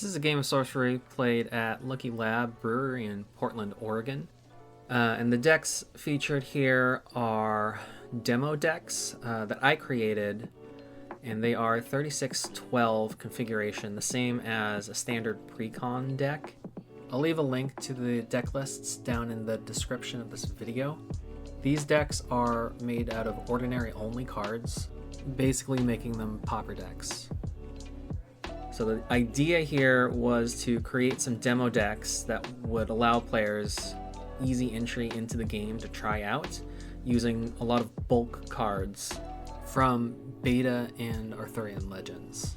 This is a game of sorcery played at Lucky Lab Brewery in Portland, Oregon. And the decks featured here are demo decks that I created, and they are 3612 configuration, the same as a standard pre-con deck. I'll leave a link to the deck lists down in the description of this video. These decks are made out of ordinary only cards, basically making them pauper decks. So the idea here was to create some demo decks that would allow players easy entry into the game to try out using a lot of bulk cards from Beta and Arthurian Legends.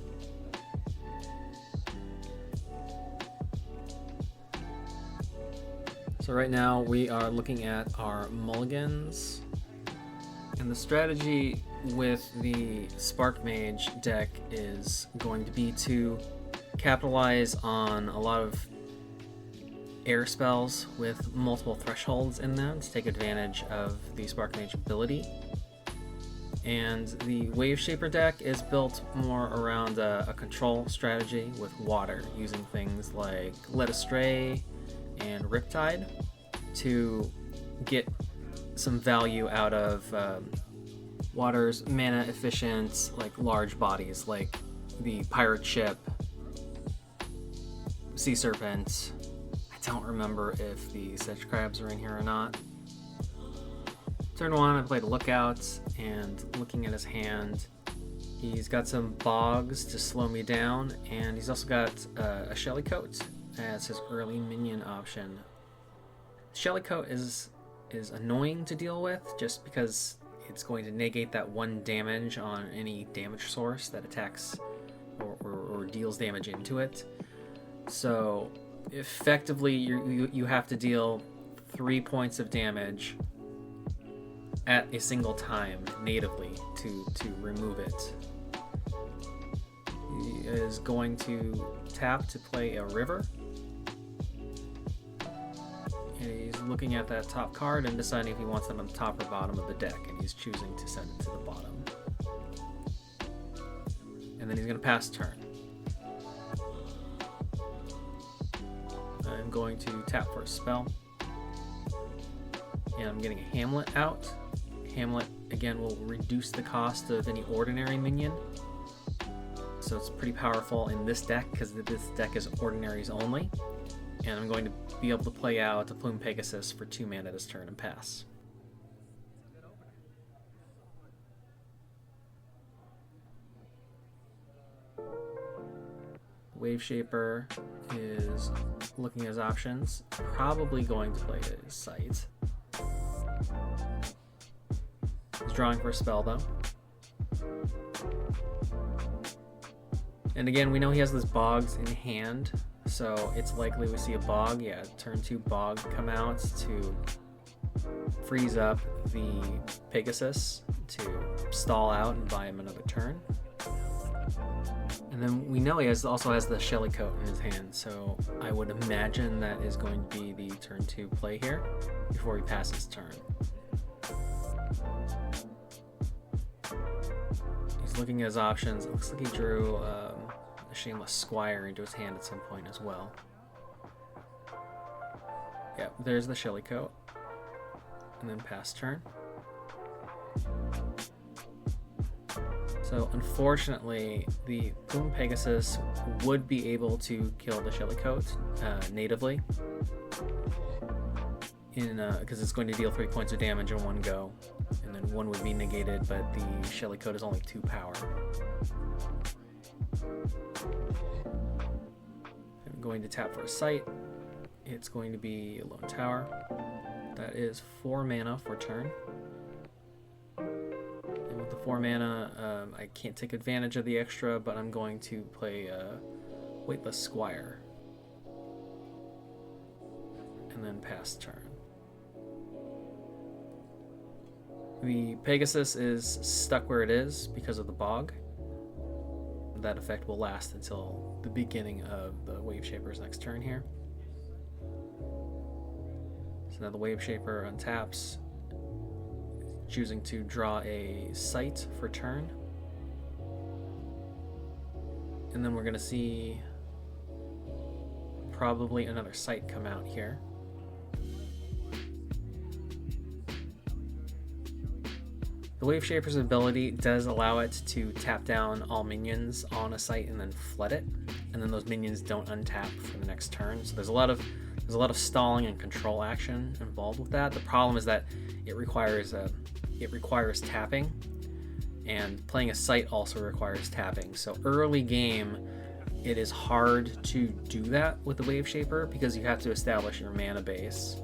So right now we are looking at our mulligans, and the strategy with the Sparkmage deck is going to be to capitalize on a lot of air spells with multiple thresholds in them to take advantage of the Sparkmage ability. And the Waveshaper deck is built more around a control strategy with water, using things like Led Astray and Riptide to get some value out of water's mana efficient, like large bodies like the Pirate Ship, Sea Serpent. I don't remember if the Sedge Crabs are in here or not. Turn 1, I played a Lookout, and looking at his hand, he's got some bogs to slow me down, and he's also got a Shellycoat as his early minion option. Shellycoat is annoying to deal with just because it's going to negate that 1 damage on any damage source that attacks or deals damage into it. So effectively you have to deal 3 points of damage at a single time natively to remove it. He is going to tap to play a river. And he's looking at that top card and deciding if he wants it on the top or bottom of the deck, and he's choosing to send it to the bottom. And then he's going to pass turn. I'm going to tap for a spell. And I'm getting a Hamlet out. Hamlet, again, will reduce the cost of any ordinary minion. So it's pretty powerful in this deck, because this deck is ordinaries only. And I'm going to be able to play out a Plume Pegasus for 2 mana this turn and pass. Waveshaper is looking at his options, probably going to play his Sight. He's drawing for a spell though. And again, we know he has those bogs in hand, so it's likely we see a bog. Yeah, turn 2 bog come out to freeze up the Pegasus to stall out and buy him another turn. And then we know he also has the Shellycoat in his hand, so I would imagine that is going to be the turn 2 play here before he passes turn. He's looking at his options. It looks like he drew a Shameless Squire into his hand at some point as well. Yep, there's the Shellycoat. And then pass turn. So unfortunately, the Plume Pegasus would be able to kill the Shellycoat natively, because it's going to deal 3 points of damage in one go, and then 1 would be negated, but the Shellycoat is only 2 power. I'm going to tap for a Sight. It's going to be a Lone Tower. That is 4 mana for turn. And with the 4 mana, I can't take advantage of the extra, but I'm going to play a Weightless Squire. And then pass turn. The Pegasus is stuck where it is because of the bog. That effect will last until the beginning of the Waveshaper's next turn here. So now the Waveshaper untaps, choosing to draw a Sight for turn. And then we're going to see probably another site come out here. The Waveshaper's ability does allow it to tap down all minions on a site and then flood it, and then those minions don't untap for the next turn. So there's a lot of stalling and control action involved with that. The problem is that it requires tapping, and playing a site also requires tapping. So early game, it is hard to do that with the Waveshaper because you have to establish your mana base.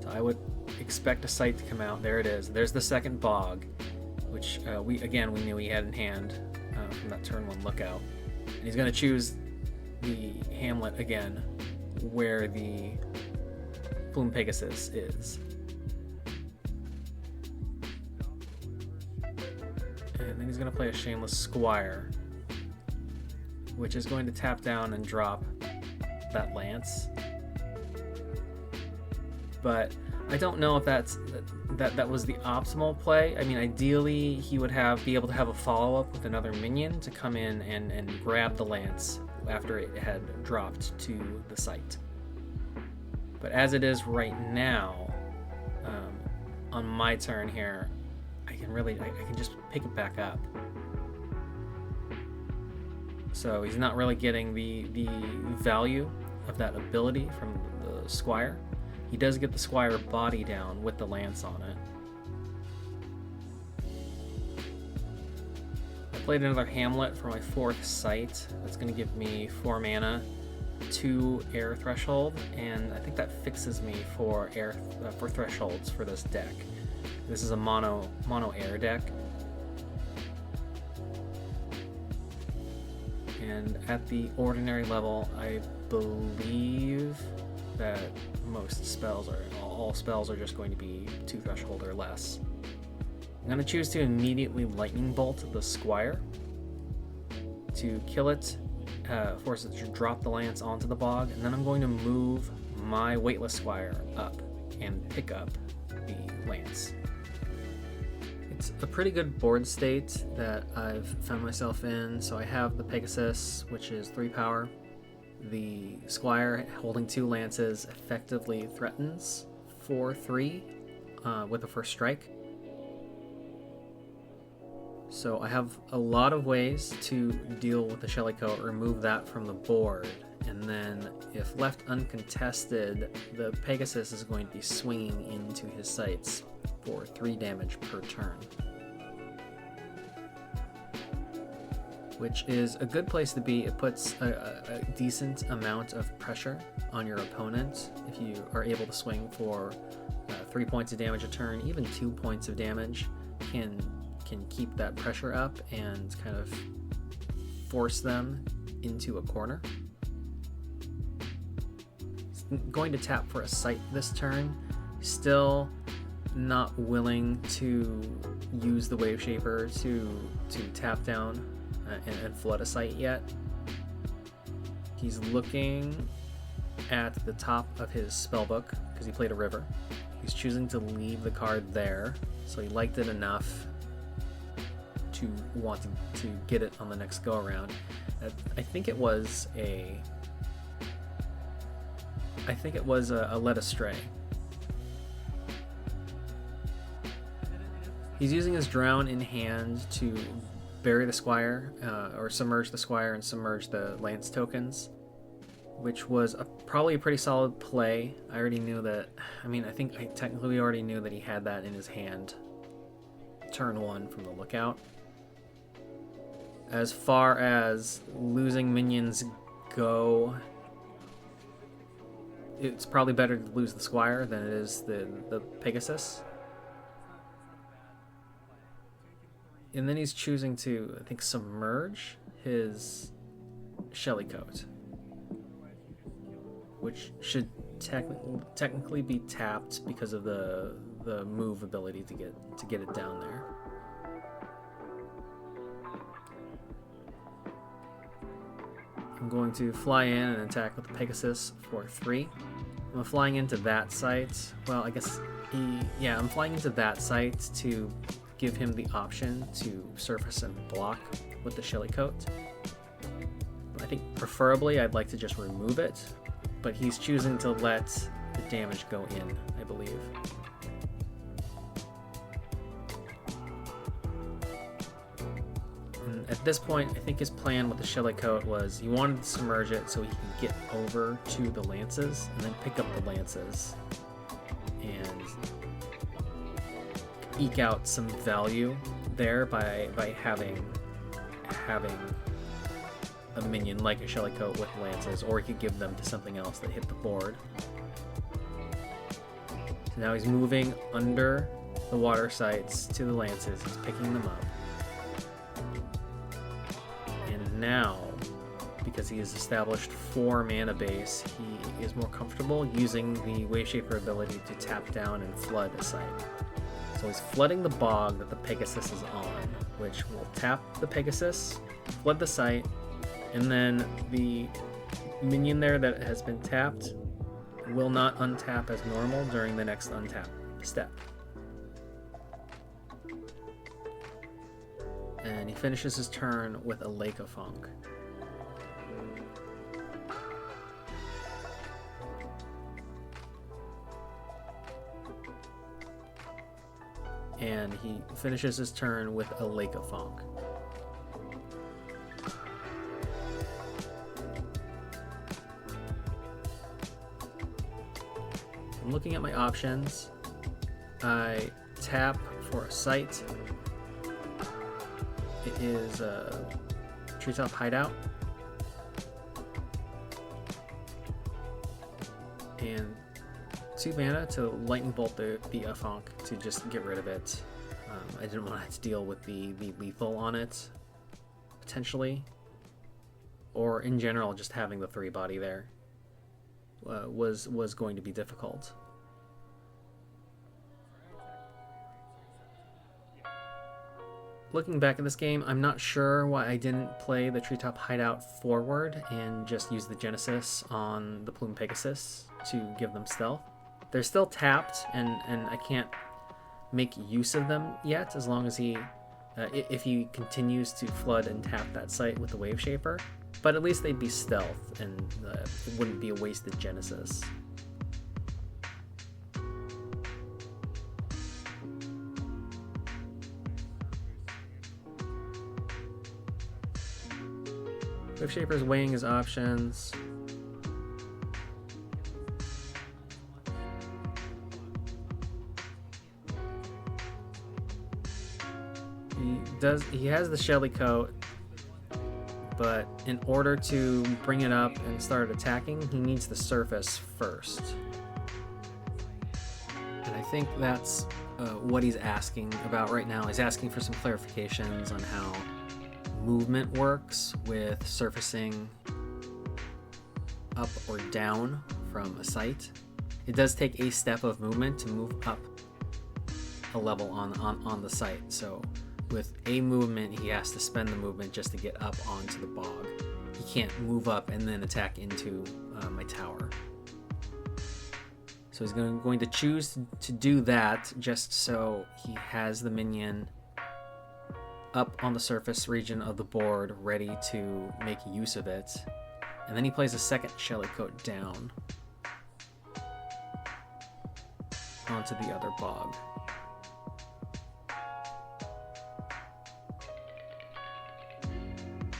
I would expect a site to come out. There it is. There's the second bog, which we knew he had in hand from that turn 1 lookout. And he's going to choose the hamlet again, where the Plume Pegasus is. And then he's going to play a Shameless Squire, which is going to tap down and drop that lance. But I don't know if that was the optimal play. I mean, ideally he would be able to have a follow-up with another minion to come in and grab the lance after it had dropped to the site. But as it is right now, on my turn here, I can just pick it back up. So he's not really getting the value of that ability from the Squire. He does get the Squire body down with the lance on it. I played another Hamlet for my 4th site. That's going to give me 4 mana, 2 air threshold, and I think that fixes me for for thresholds for this deck. This is a mono air deck. And at the ordinary level, I believe that all spells are just going to be 2 threshold or less. I'm going to choose to immediately Lightning Bolt the Squire to kill it, force it to drop the lance onto the bog, and then I'm going to move my Weightless Squire up and pick up the lance. It's a pretty good board state that I've found myself in. So I have the Pegasus, which is 3 power. The Squire, holding 2 lances, effectively threatens for 3 with the first strike. So I have a lot of ways to deal with the Shellycoat, remove that from the board, and then if left uncontested, the Pegasus is going to be swinging into his sights for 3 damage per turn, which is a good place to be. It puts a decent amount of pressure on your opponent if you are able to swing for 3 points of damage a turn. Even 2 points of damage can keep that pressure up and kind of force them into a corner. It's going to tap for a sight this turn. Still not willing to use the Waveshaper to tap down and flood a site yet. He's looking at the top of his spellbook because he played a river. He's choosing to leave the card there, so he liked it enough to want to get it on the next go around. I think it was a Led Astray. He's using his Drown in hand to bury the Squire, or submerge the Squire and submerge the Lance tokens, which was probably a pretty solid play. I already knew that. I think I technically already knew that he had that in his hand turn 1 from the lookout. As far as losing minions go, it's probably better to lose the Squire than it is the Pegasus. And then he's choosing to, I think, submerge his Shellycoat, which should technically be tapped because of the move ability to get it down there. I'm going to fly in and attack with the Pegasus for 3. I'm flying into that site. Well, I guess I'm flying into that site to give him the option to surface and block with the Shelly Coat. I think preferably I'd like to just remove it, but he's choosing to let the damage go in, I believe. And at this point, I think his plan with the Shelly Coat was he wanted to submerge it so he can get over to the lances and then pick up the lances and eke out some value there by having a minion like a Shelly Coat with lances, or he could give them to something else that hit the board. So now he's moving under the water sights to the lances, he's picking them up. And now, because he has established 4 mana base, he is more comfortable using the Waveshaper ability to tap down and flood a site. So he's flooding the bog that the Pegasus is on, which will tap the Pegasus, flood the site, and then the minion there that has been tapped will not untap as normal during the next untap step. And he finishes his turn with a Lake of Funk. And he finishes his turn with a Lake of Funk. I'm looking at my options. I tap for a site. It is a Treetop Hideout. And 2 mana to Lightning Bolt the Affonk to just get rid of it. I didn't want to have to deal with the lethal on it, potentially. Or in general, just having the 3 body there was going to be difficult. Looking back at this game, I'm not sure why I didn't play the Treetop Hideout forward and just use the Genesis on the Plume Pegasus to give them stealth. They're still tapped, and I can't make use of them yet, as long as he, if he continues to flood and tap that site with the Waveshaper. But at least they'd be stealth, and it wouldn't be a wasted Genesis. Waveshaper's weighing his options. He has the Shelly Coat, but in order to bring it up and start attacking, he needs the surface first. And I think that's what he's asking about right now. He's asking for some clarifications on how movement works with surfacing up or down from a site. It does take a step of movement to move up a level on the site. So with a movement, he has to spend the movement just to get up onto the bog. He can't move up and then attack into my tower. So he's going to choose to do that just so he has the minion up on the surface region of the board ready to make use of it. And then he plays a second Shelly Coat down onto the other bog.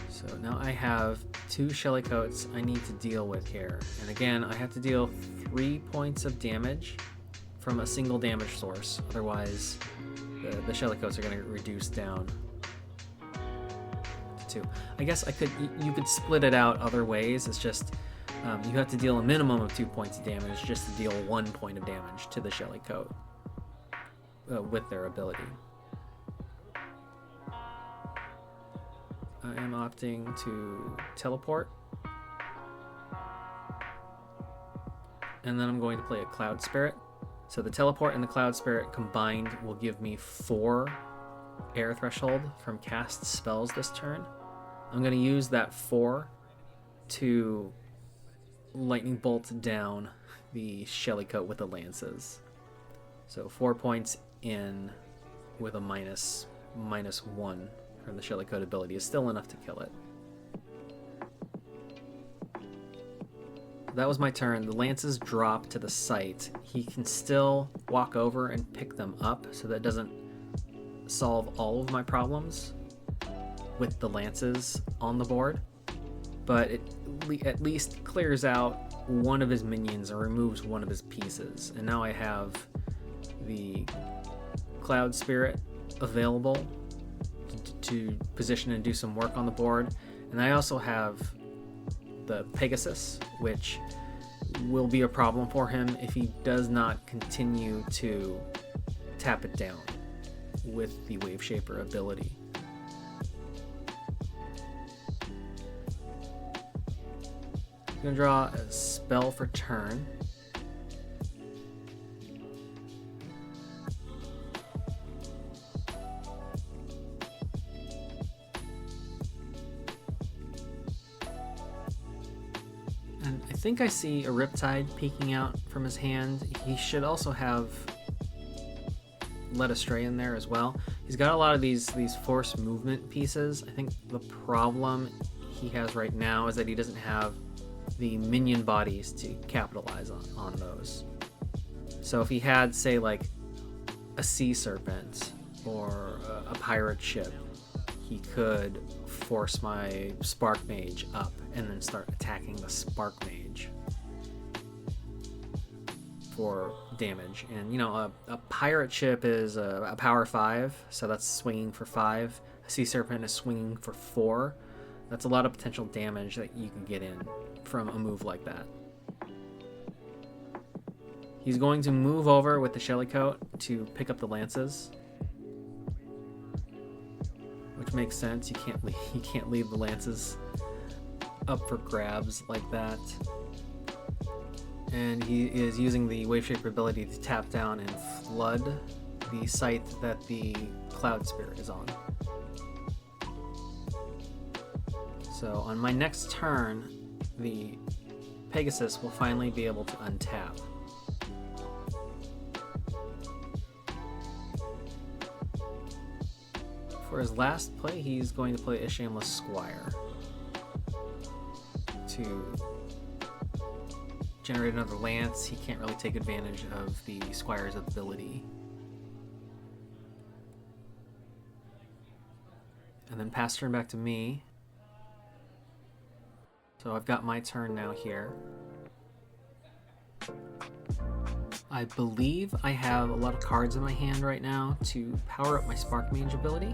So now I have 2 Shelly Coats I need to deal with here. And again, I have to deal 3 points of damage from a single damage source. Otherwise, the Shelly Coats are going to reduce down to 2. I guess you could split it out other ways. It's just you have to deal a minimum of 2 points of damage just to deal 1 point of damage to the Shelly Coat with their ability. I am opting to teleport. And then I'm going to play a Cloud Spirit. So the teleport and the Cloud Spirit combined will give me 4 air threshold from cast spells this turn. I'm going to use that 4 to lightning bolt down the Shelly Coat with the lances. So 4 points in with a -1 from the Shillicoat ability is still enough to kill it. That was my turn. The lances drop to the site. He can still walk over and pick them up, so that doesn't solve all of my problems with the lances on the board, but it at least clears out one of his minions or removes one of his pieces. And now I have the Cloud Spirit available to position and do some work on the board, and I also have the Pegasus, which will be a problem for him if he does not continue to tap it down with the Waveshaper ability. I'm going to draw a spell for turn. And I think I see a Riptide peeking out from his hand. He should also have Led Astray in there as well. He's got a lot of these force movement pieces. I think the problem he has right now is that he doesn't have the minion bodies to capitalize on those. So if he had, say, like a sea serpent or a pirate ship, he could force my Sparkmage up and then start attacking the Sparkmage for damage. And you know, a pirate ship is a power 5, so that's swinging for 5. A sea serpent is swinging for 4. That's a lot of potential damage that you can get in from a move like that. He's going to move over with the Shillicoat to pick up the lances, which makes sense. You can't leave the lances up for grabs like that. And he is using the Waveshaper ability to tap down and flood the site that the Cloud Spirit is on. So on my next turn, the Pegasus will finally be able to untap. For his last play, he's going to play a Shameless Squire to generate another lance. He can't really take advantage of the Squire's ability. And then pass turn back to me. So I've got my turn now here. I believe I have a lot of cards in my hand right now to power up my Sparkmage ability.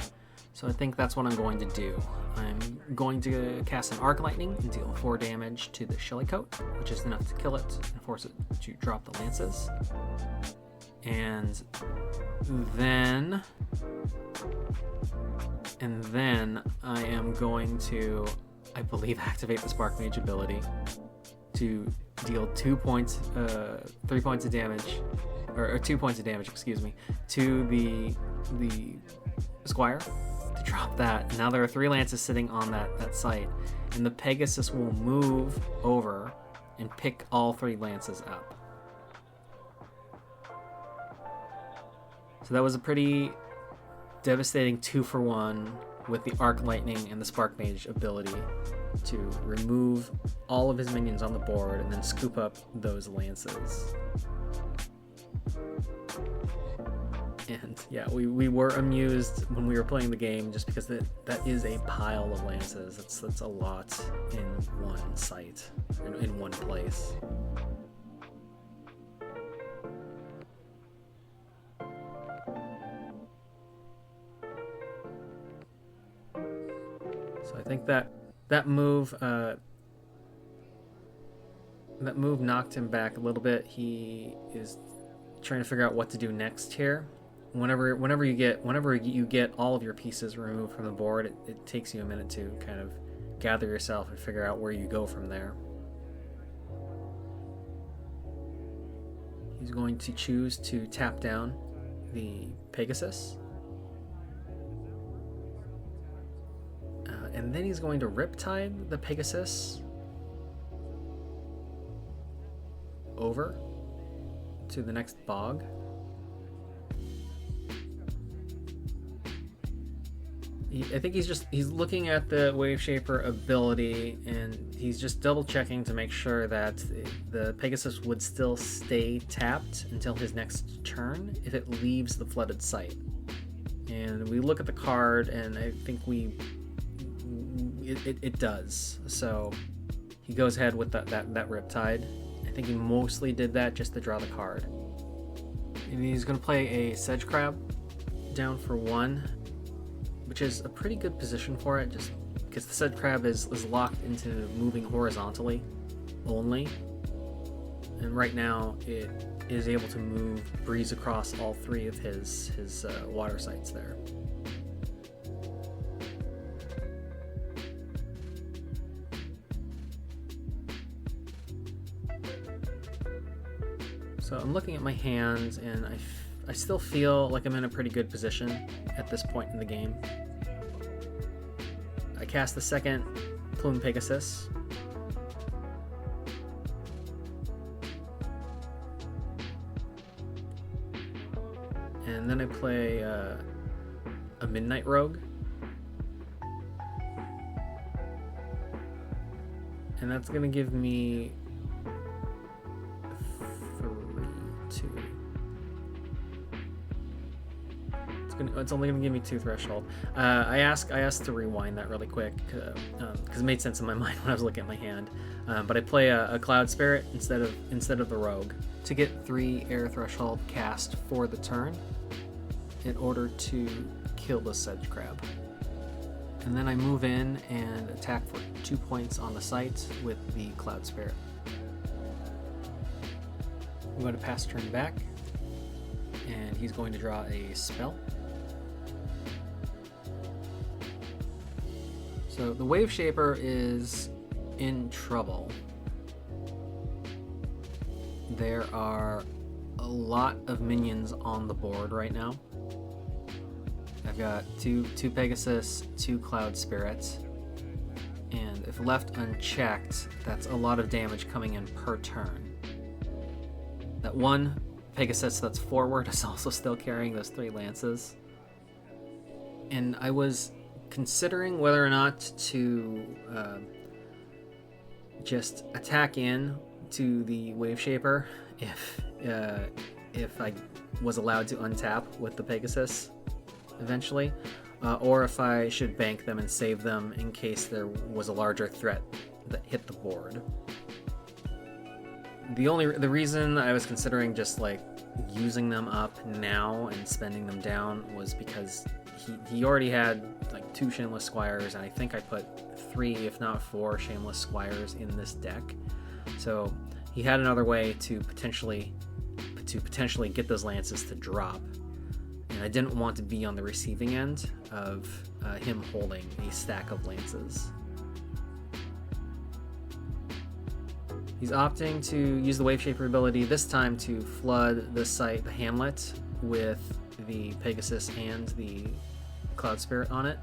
So I think that's what I'm going to do. I'm going to cast an Arc Lightning and deal 4 damage to the Shillicoat, which is enough to kill it and force it to drop the lances. And then I am going to, I believe, activate the Sparkmage ability to deal 3 points of damage, or 2 points of damage, excuse me, to the Squire to drop that. And now there are 3 lances sitting on that site, and the Pegasus will move over and pick all 3 lances up. So that was a pretty devastating 2-for-1 with the Arc Lightning and the Sparkmage ability to remove all of his minions on the board and then scoop up those lances. And yeah, we were amused when we were playing the game, just because that is a pile of lances. That's a lot in one site, in one place. So I think that move knocked him back a little bit. He is trying to figure out what to do next here. Whenever you get all of your pieces removed from the board, it takes you a minute to kind of gather yourself and figure out where you go from there. He's going to choose to tap down the Pegasus. And then he's going to Riptide the Pegasus over to the next bog. I think he's looking at the Waveshaper ability, and he's just double checking to make sure that the Pegasus would still stay tapped until his next turn if it leaves the flooded site. And we look at the card, and I think it does. So he goes ahead with that Riptide. I think he mostly did that just to draw the card. And he's going to play a Sedge Crab down for 1, which is a pretty good position for it, just because the Sedge Crab is locked into moving horizontally only. And right now it is able to breeze across all 3 of his water sites there. So I'm looking at my hands, and I still feel like I'm in a pretty good position at this point in the game. I cast the second Plume Pegasus. And then I play a Midnight Rogue. And that's going to give me 2. It's only going to give me 2 threshold. I asked to rewind that really quick because it made sense in my mind when I was looking at my hand. But I play a Cloud Spirit instead of the Rogue to get 3 air threshold cast for the turn in order to kill the Sedge Crab. And then I move in and attack for 2 points on the site with the Cloud Spirit. I'm going to pass turn back, and he's going to draw a spell. So the Waveshaper is in trouble. There are a lot of minions on the board right now. I've got two Pegasus, 2 Cloud Spirits, and if left unchecked, that's a lot of damage coming in per turn. That one Pegasus that's forward is also still carrying those 3 lances. And I was considering whether or not to just attack in to the Waveshaper if I was allowed to untap with the Pegasus eventually, or if I should bank them and save them in case there was a larger threat that hit the board. The reason I was considering just like using them up now and spending them down was because he already had like 2 Shameless Squires, and I think I put 3 if not 4 Shameless Squires in this deck, so he had another way to potentially get those lances to drop, and I didn't want to be on the receiving end of him holding a stack of lances. He's opting to use the Waveshaper ability this time to flood the site, the hamlet, with the Pegasus and the Cloud Spirit on it,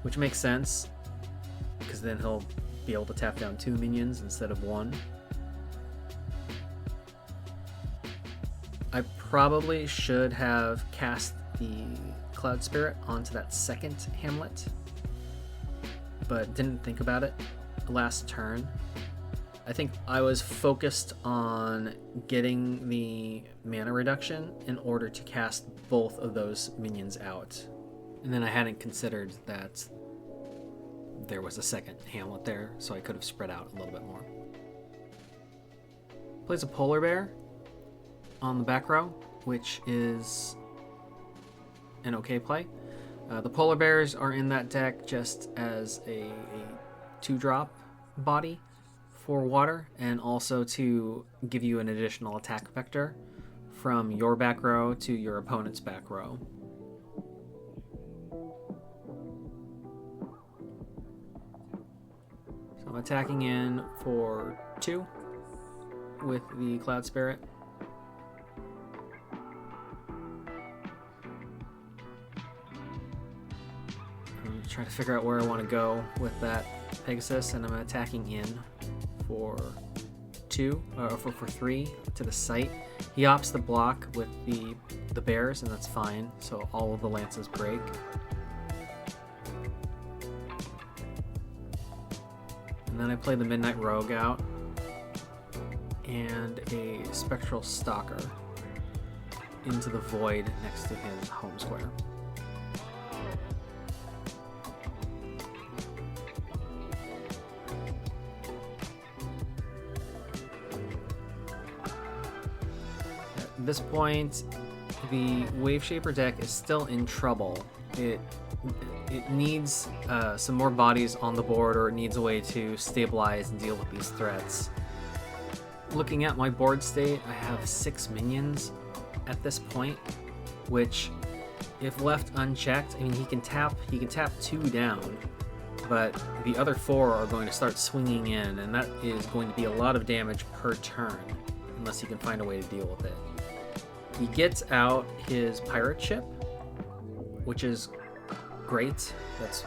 which makes sense because then he'll be able to tap down 2 minions instead of 1. I probably should have cast the Cloud Spirit onto that second hamlet, but didn't think about it last turn. I think I was focused on getting the mana reduction in order to cast both of those minions out. And then I hadn't considered that there was a second hamlet there, so I could have spread out a little bit more. Plays a Polar Bear on the back row, which is an okay play. The Polar Bears are in that deck just as a 2-drop body for water, and also to give you an additional attack vector from your back row to your opponent's back row. So I'm attacking in for 2 with the Cloud Spirit. I'm trying to figure out where I want to go with that Pegasus, and I'm attacking in for 2, or for 3 to the site. He opts the block with the the bears, and that's fine. So all of the lances break. And then I play the Midnight Rogue out and a Spectral Stalker into the void next to his home square. At this point, the Waveshaper deck is still in trouble. It needs some more bodies on the board, or it needs a way to stabilize and deal with these threats. Looking at my board state, I have 6 minions at this point, which, if left unchecked, I mean, he can tap 2 down, but the other 4 are going to start swinging in, and that is going to be a lot of damage per turn, unless he can find a way to deal with it. He gets out his pirate ship, which is great. That's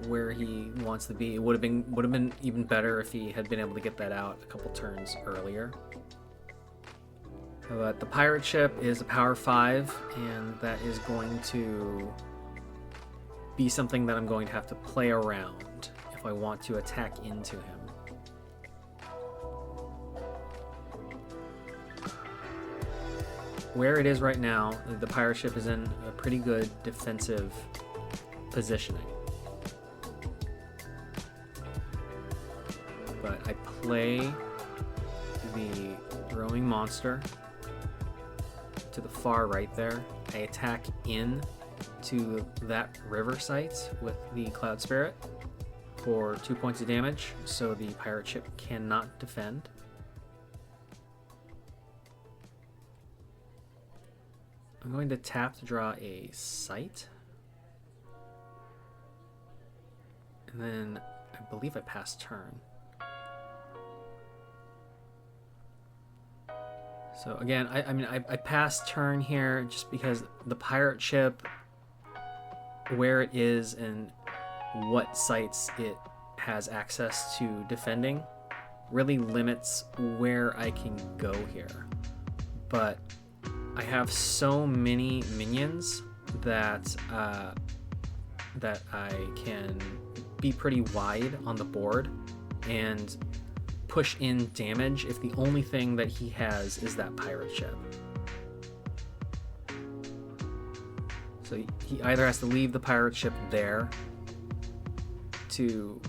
where he wants to be. It would have been even better if he had been able to get that out a couple turns earlier. But the pirate ship is a power 5, and that is going to be something that I'm going to have to play around if I want to attack into him. Where it is right now, the pirate ship is in a pretty good defensive positioning. But I play the roaming monster to the far right there. I attack in to that river site with the Cloud Spirit for 2 points of damage, so the pirate ship cannot defend. I'm going to tap to draw a site. And then I believe I pass turn. So again, I pass turn here just because the pirate ship, where it is and what sites it has access to defending, really limits where I can go here. But I have so many minions that that I can be pretty wide on the board and push in damage if the only thing that he has is that pirate ship. So he either has to leave the pirate ship there to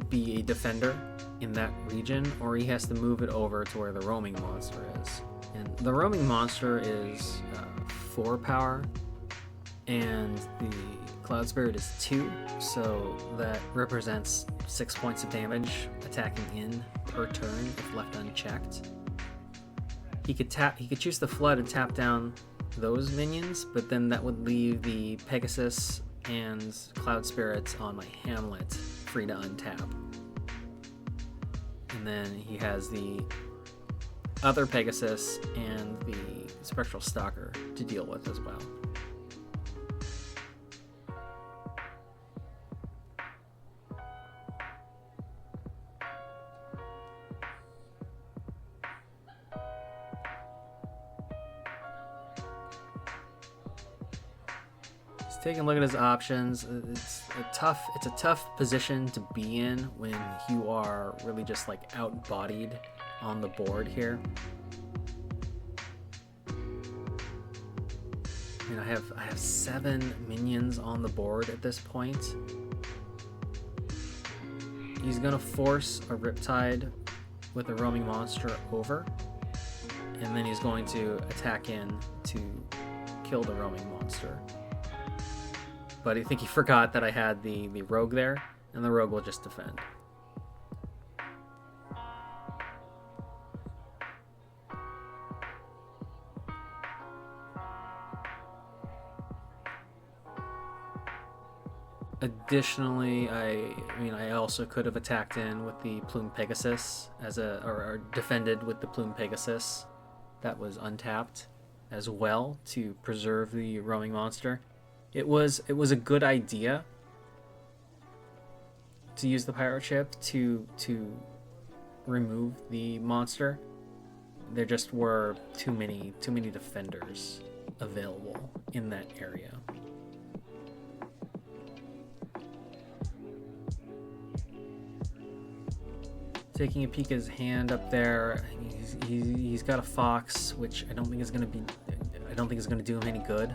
be a defender in that region, or he has to move it over to where the roaming monster is. And the roaming monster is 4 power, and the Cloud Spirit is 2, so that represents 6 points of damage attacking in per turn if left unchecked. He could choose the Flood and tap down those minions, but then that would leave the Pegasus and Cloud Spirits on my Hamlet free to untap. And then he has the other Pegasus and the Spectral Stalker to deal with as well. Just taking a look at his options. It's a tough position to be in when you are really just like outbodied on the board here. I mean, I have 7 minions on the board at this point. He's gonna force a Riptide with a roaming monster over, and then he's going to attack in to kill the roaming monster. But I think he forgot that I had the rogue there, and the rogue will just defend. Additionally, I also could have attacked in with the Plume Pegasus or defended with the Plume Pegasus that was untapped as well to preserve the roaming monster. It was a good idea to use the pirate ship to remove the monster, there just were too many defenders available in that area. Taking a peek at his hand up there, he's got a fox, which I don't think is going to do him any good.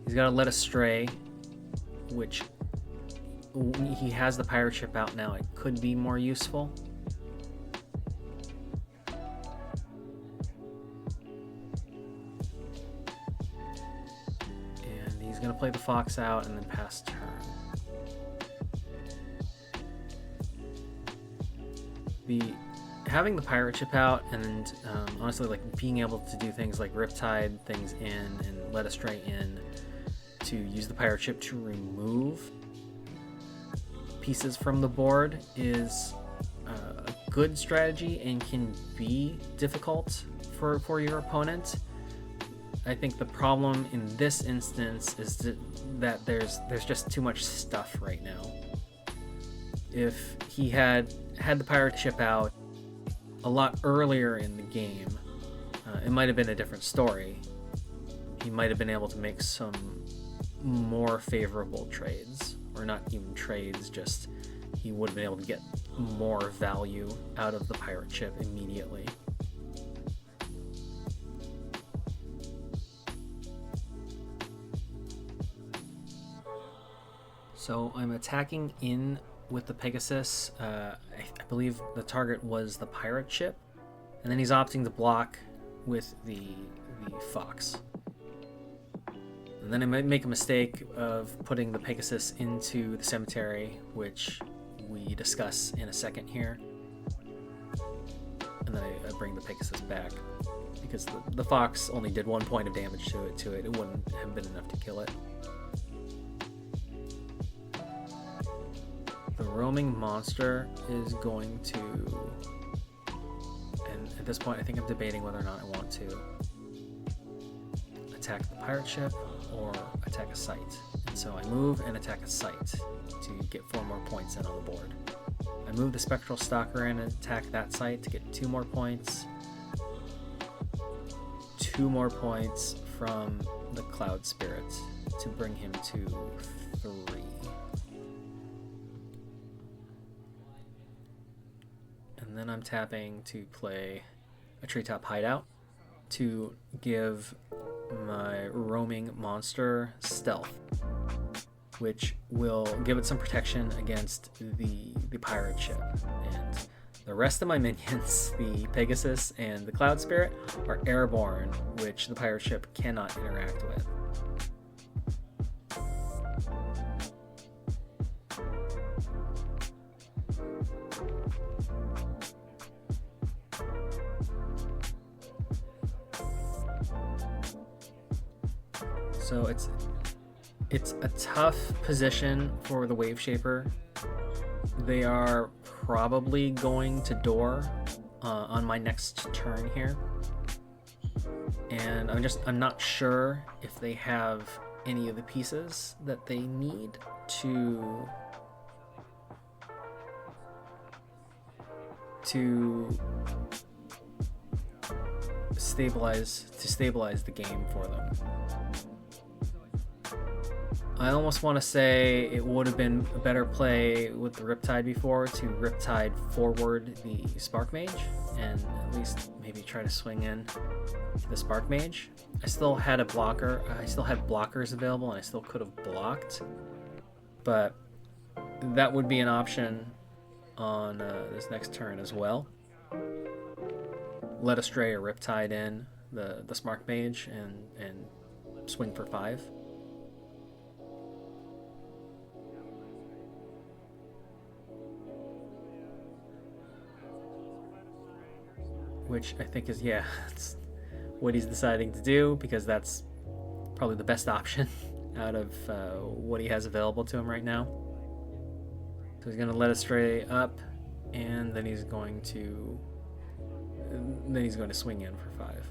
He's got a Led Astray, which he has the pirate ship out now. It could be more useful. And he's going to play the fox out and then pass turn. Having the pirate ship out and honestly like being able to do things like Riptide things in and Led Astray in to use the pirate ship to remove pieces from the board is a good strategy and can be difficult for your opponent. I think the problem in this instance is that there's just too much stuff right now. If he had the pirate ship out a lot earlier in the game, it might have been a different story. He might have been able to make some more favorable trades, or not even trades, just he would have been able to get more value out of the pirate ship immediately. So I'm attacking in with the Pegasus. I believe the target was the pirate ship, and then he's opting to block with the fox. And then I might make a mistake of putting the Pegasus into the cemetery, which we discuss in a second here. And then I bring the Pegasus back, because the fox only did 1 point of damage to it. It wouldn't have been enough to kill it. The roaming monster is going to, and at this point I think I'm debating whether or not I want to attack the pirate ship or attack a site. And so I move and attack a site to get 4 more points in on the board. I move the Spectral Stalker in and attack that site to get 2 more points. 2 more points from the Cloud Spirit to bring him to 3. And then I'm tapping to play a Treetop Hideout to give my roaming monster stealth, which will give it some protection against the pirate ship. And the rest of my minions, the Pegasus and the Cloud Spirit, are airborne, which the pirate ship cannot interact with. So it's a tough position for the Waveshaper. They are probably going to door on my next turn here, and I'm not sure if they have any of the pieces that they need to stabilize the game for them. I almost want to say it would have been a better play with the Riptide before to Riptide forward the Sparkmage and at least maybe try to swing in the Sparkmage. I still had a blocker. I still had blockers available and I still could have blocked, but that would be an option on this next turn as well. Led Astray or Riptide in the Sparkmage and swing for 5. Which I think is, it's what he's deciding to do, because that's probably the best option out of what he has available to him right now. So he's going to Led Astray up, and then he's going to swing in for 5.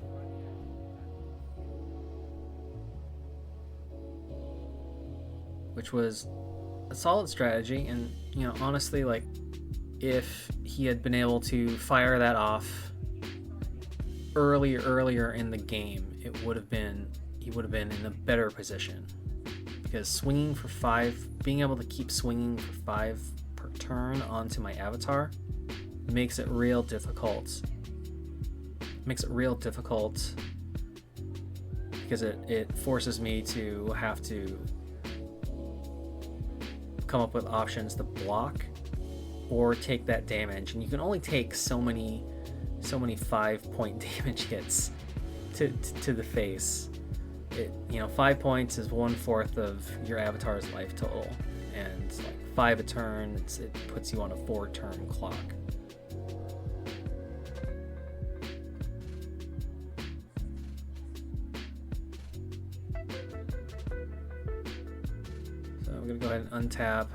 Which was a solid strategy, and honestly, like, if he had been able to fire that off earlier in the game, he would have been in a better position, because swinging for 5, being able to keep swinging for 5 per turn onto my avatar makes it real difficult. Because it forces me to have to come up with options to block or take that damage, and you can only take so many 5-point damage hits to the face. 5 points is 1/4 of your avatar's life total, and like 5 a turn, it puts you on a 4-turn clock. So I'm gonna go ahead and untap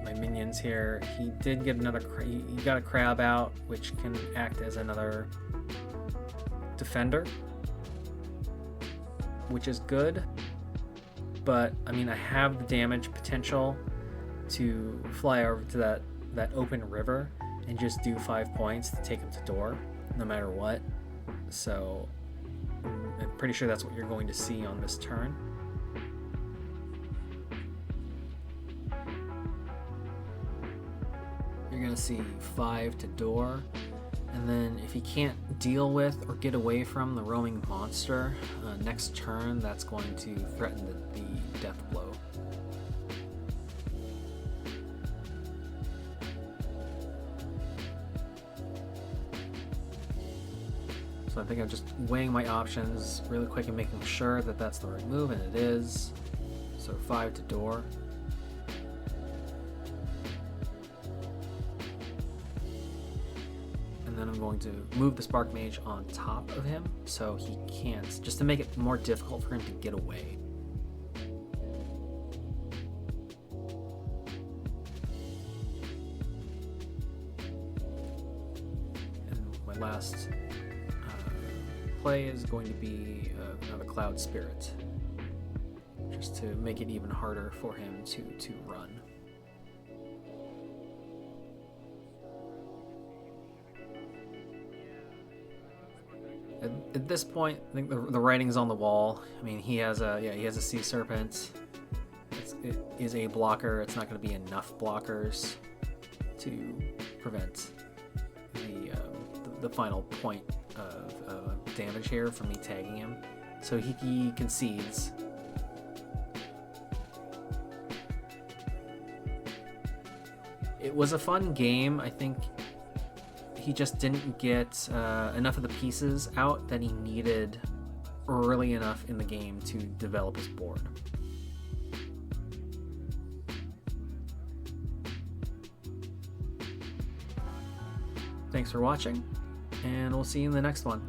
my minions here. He did get he got a crab out, which can act as another defender, which is good, but I mean, I have the damage potential to fly over to that open river and just do 5 points to take him to door no matter what. So I'm pretty sure that's what you're going to see on this turn. You're going to see 5 to door, and then if he can't deal with or get away from the roaming monster, next turn that's going to threaten the death blow. So I think I'm just weighing my options really quick and making sure that that's the right move, and it is. So 5 to door. And then I'm going to move the Sparkmage on top of him so he can't, just to make it more difficult for him to get away. And my last play is going to be another Cloud Spirit, just to make it even harder for him to run. At this point, I think the writing's on the wall. I mean, he has a Sea Serpent. It is a blocker. It's not going to be enough blockers to prevent the final point of damage here from me tagging him. So he concedes. It was a fun game. I think he just didn't get enough of the pieces out that he needed early enough in the game to develop his board. Thanks for watching, and we'll see you in the next one.